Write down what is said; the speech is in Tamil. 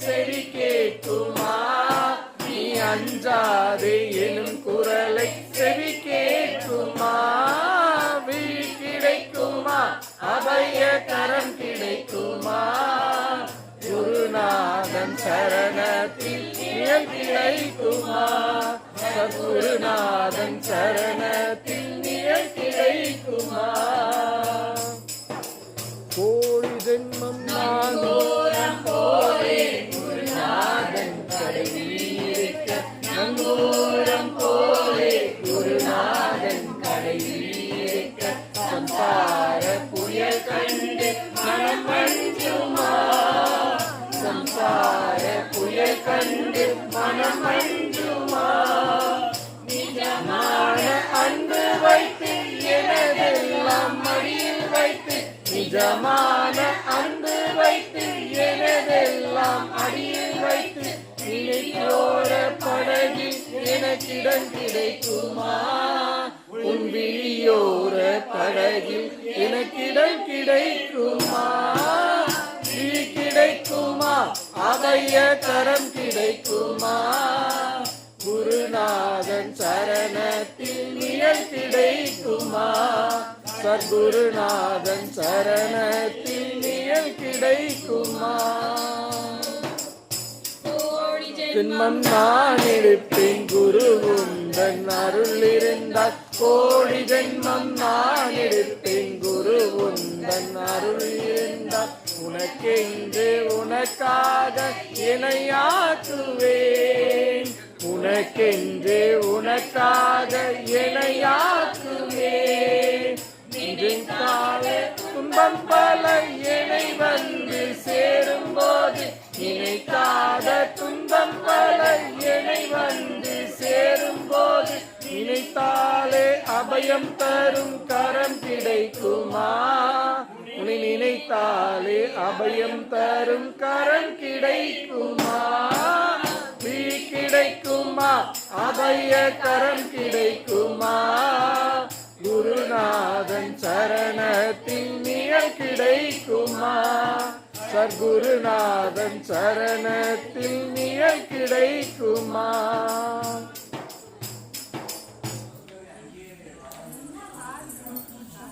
செவி கேட்குமா? நீ அஞ்சாதே எனும் குரலை செவி கேட்குமா? விழி கிடைக்குமா? அபய கரம் கிடைக்குமா? குருநாதன் சரணத்தில் நிழல் கிடைக்குமா? சத்குருநாதன் சரணத்தில் நிழல் கிடைக்குமா? கோடி ஜென்மம் நான் தூரம் போலே குருநாதன் கடையிருக்க, நங்கூரம் போலே குருநாதன் கடையிருக்க, சம்சார புயல் கண்டு மனம் மஞ்சுமா? சம்சார புயல் கண்டு மனம் மஞ்சுமா? நிஜமான அன்பு வைத்து எனதெல்லாம் மடியில் வைத்து, நிஜமான அன்பு வைத்து எனதெல்லாம் அடியில் வைத்து, நினைத்தோர படகில் எனக்கிடம் கிடைக்குமா? உன் விழியோர படகில் எனக்கிடம் கிடைக்குமா? விழி கிடைக்குமா? அபய கரம் கிடைக்குமா? குருநாதன் சரணத்தில் நிழல் கிடைக்குமா? சத்குருநாதன் சரணத்தில் நிழல் கிடைக்குமா? ஜென்மம் நான் இருப்பேன் குரு உந்தன் அருள் இருந்தால், கோடி ஜென்மம் நான் இருப்பேன் குரு உந்தன் அருள் இருந்தால், உனக்கென்று உனக்காக என்னையாக்குவேன், உனக்கென்று உனக்காக என்னையாக்குவேன். நினைக்காத துன்பம் பல என்னை வந்து சேரும் போது, நினைக்காத துன்பம் பல என்னை வந்து சேரும் போது, நினைத்தாலே அபயம் தரும் கரம் கிடைக்குமா? உன்னை நினைத்தாலே அபயம் தரும் கரம் கிடைக்குமா? விழி கிடைக்குமா? அபய கரம் கிடைக்குமா? குருநாதன் சரணத்தில் நிழல் கிடைக்குமா? சத்குருநாதன் சரணத்தில் நிழல் கிடைக்குமா?